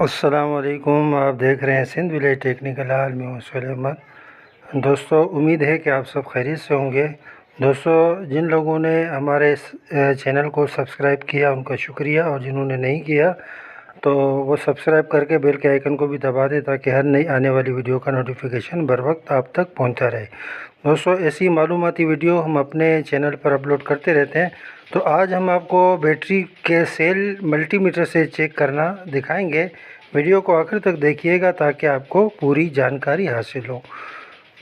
अस्सलामुअलैकुम। आप देख रहे हैं सिंध विलेज टेक्निकल हाल में हूँ सुहेल अहमद। दोस्तों, उम्मीद है कि आप सब खैरियत से होंगे। दोस्तों, जिन लोगों ने हमारे चैनल को सब्सक्राइब किया उनका शुक्रिया, और जिन्होंने नहीं किया तो वो सब्सक्राइब करके बेल के आइकन को भी दबा दें ताकि हर नई आने वाली वीडियो का नोटिफिकेशन बर वक्त आप तक पहुंचता रहे। दोस्तों, ऐसी मालूमाती वीडियो हम अपने चैनल पर अपलोड करते रहते हैं। तो आज हम आपको बैटरी के सेल मल्टीमीटर से चेक करना दिखाएंगे। वीडियो को आखिर तक देखिएगा ताकि आपको पूरी जानकारी हासिल हो।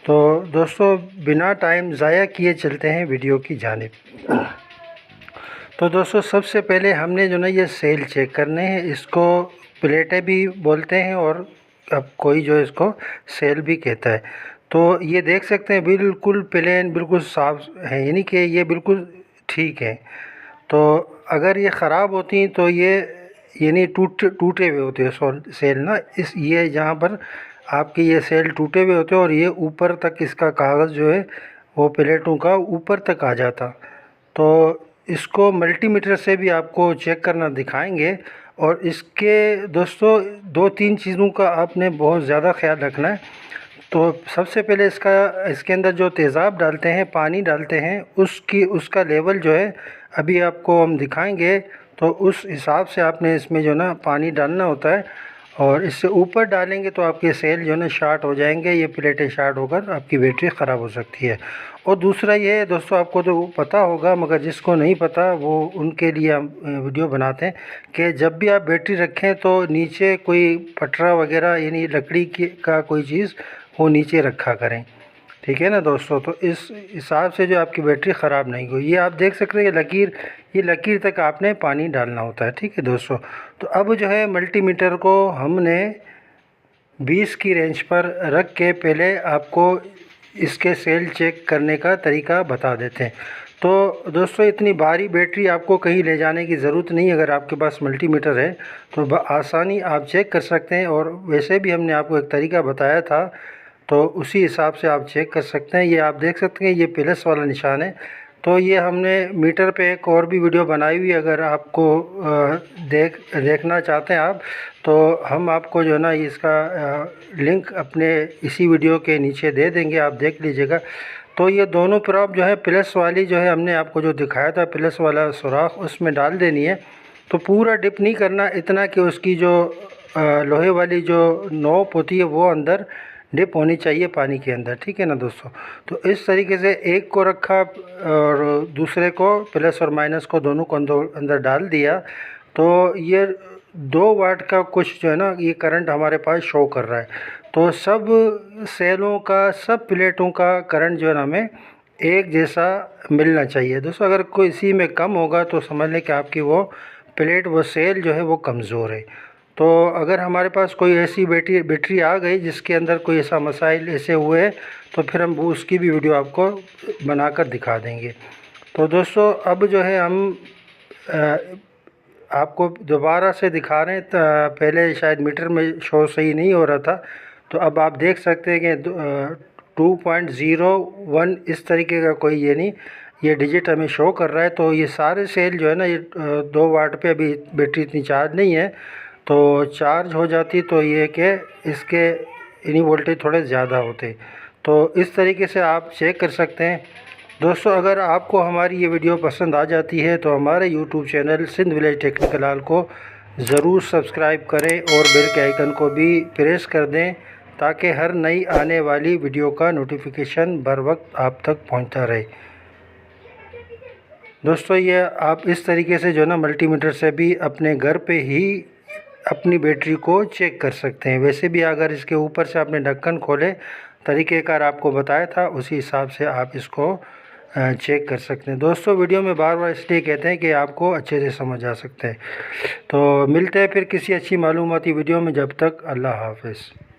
तो दोस्तों, बिना टाइम ज़ाया किए चलते हैं वीडियो की जानिब। तो दोस्तों, सबसे पहले हमने जो ना ये सेल चेक करने हैं। इसको प्लेटें भी बोलते हैं और अब कोई जो इसको सेल भी कहता है। तो ये देख सकते हैं बिल्कुल प्लेन, बिल्कुल साफ़ है, यानी कि ये बिल्कुल ठीक है। तो अगर ये ख़राब होती तो ये यानी टूटे हुए होते हैं सेल ना, इस ये जहाँ पर आपके ये सेल टूटे हुए होते हैं और ये ऊपर तक इसका कागज़ जो है वो प्लेटों का ऊपर तक आ जाता। तो इसको मल्टीमीटर से भी आपको चेक करना दिखाएंगे। और इसके दोस्तों 2-3 चीज़ों का आपने बहुत ज़्यादा ख्याल रखना है। तो सबसे पहले इसके अंदर जो तेज़ाब डालते हैं, पानी डालते हैं, उसका लेवल जो है अभी आपको हम दिखाएंगे। तो उस हिसाब से आपने इसमें जो ना पानी डालना होता है, और इससे ऊपर डालेंगे तो आपके सेल जो है ना शॉर्ट हो जाएंगे। ये प्लेटें शॉर्ट होकर आपकी बैटरी ख़राब हो सकती है। और दूसरा ये है दोस्तों, आपको तो पता होगा मगर जिसको नहीं पता वो उनके लिए हम वीडियो बनाते हैं कि जब भी आप बैटरी रखें तो नीचे कोई पटरा वगैरह यानी लकड़ी का कोई चीज़ वो नीचे रखा करें, ठीक है ना दोस्तों। तो इस हिसाब से जो आपकी बैटरी ख़राब नहीं हुई। ये आप देख सकते हैं ये लकीर तक आपने पानी डालना होता है, ठीक है दोस्तों। तो अब जो है मल्टीमीटर को हमने 20 की रेंज पर रख के पहले आपको इसके सेल चेक करने का तरीका बता देते हैं। तो दोस्तों, इतनी भारी बैटरी आपको कहीं ले जाने की ज़रूरत नहीं। अगर आपके पास मल्टीमीटर है तो आसानी आप चेक कर सकते हैं। और वैसे भी हमने आपको एक तरीका बताया था, तो उसी हिसाब से आप चेक कर सकते हैं। ये आप देख सकते हैं ये प्लस वाला निशान है। तो ये हमने मीटर पे एक और भी वीडियो बनाई हुई है, अगर आपको देखना चाहते हैं आप, तो हम आपको जो है ना इसका लिंक अपने इसी वीडियो के नीचे दे देंगे, आप देख लीजिएगा। तो ये दोनों प्रॉप जो है प्लस वाली जो है हमने आपको जो दिखाया था प्लस वाला सुराख, उसमें डाल देनी है। तो पूरा डिप नहीं करना, इतना कि उसकी जो लोहे वाली जो नोक होती है वो अंदर डिप होनी चाहिए पानी के अंदर, ठीक है ना दोस्तों। तो इस तरीके से एक को रखा और दूसरे को प्लस और माइनस को दोनों को अंदर डाल दिया। तो ये 2 वाट का कुछ जो है ना ये करंट हमारे पास शो कर रहा है। तो सब सेलों का, सब प्लेटों का करंट जो है ना हमें एक जैसा मिलना चाहिए दोस्तों। अगर कोई इसी में कम होगा तो समझ लें कि आपकी वो प्लेट, वो सेल जो है वो कमज़ोर है। तो अगर हमारे पास कोई ऐसी बैटरी आ गई जिसके अंदर कोई ऐसा मसाइल ऐसे हुए तो फिर हम वो उसकी भी वीडियो आपको बनाकर दिखा देंगे। तो दोस्तों, अब जो है हम आपको दोबारा से दिखा रहे हैं। पहले शायद मीटर में शो सही नहीं हो रहा था, तो अब आप देख सकते हैं कि 2.01 इस तरीके का कोई ये नहीं, ये डिजिट हमें शो कर रहा है। तो ये सारे सेल जो है ना ये 2 वाट पे अभी बैटरी इतनी चार्ज नहीं है। तो चार्ज हो जाती तो ये कि इसके यानी वोल्टेज थोड़े ज़्यादा होते। तो इस तरीके से आप चेक कर सकते हैं दोस्तों। अगर आपको हमारी ये वीडियो पसंद आ जाती है तो हमारे YouTube channel Sindh village technical hall को ज़रूर सब्सक्राइब करें और बेल के आइकन को भी प्रेस कर दें ताकि हर नई आने वाली वीडियो का नोटिफिकेशन बर वक्त आप तक पहुंचता रहे। दोस्तों, ये आप इस तरीके से जो ना मल्टीमीटर से भी अपने घर पे ही अपनी बैटरी को चेक कर सकते हैं। वैसे भी अगर इसके ऊपर से आपने ढक्कन खोले, तरीक़ेकार आपको बताया था, उसी हिसाब से आप इसको चेक कर सकते हैं। दोस्तों, वीडियो में बार बार इसलिए कहते हैं कि आपको अच्छे से समझ आ सकते हैं। तो मिलते हैं फिर किसी अच्छी मालूमाती वीडियो में। जब तक अल्लाह हाफ़िज़।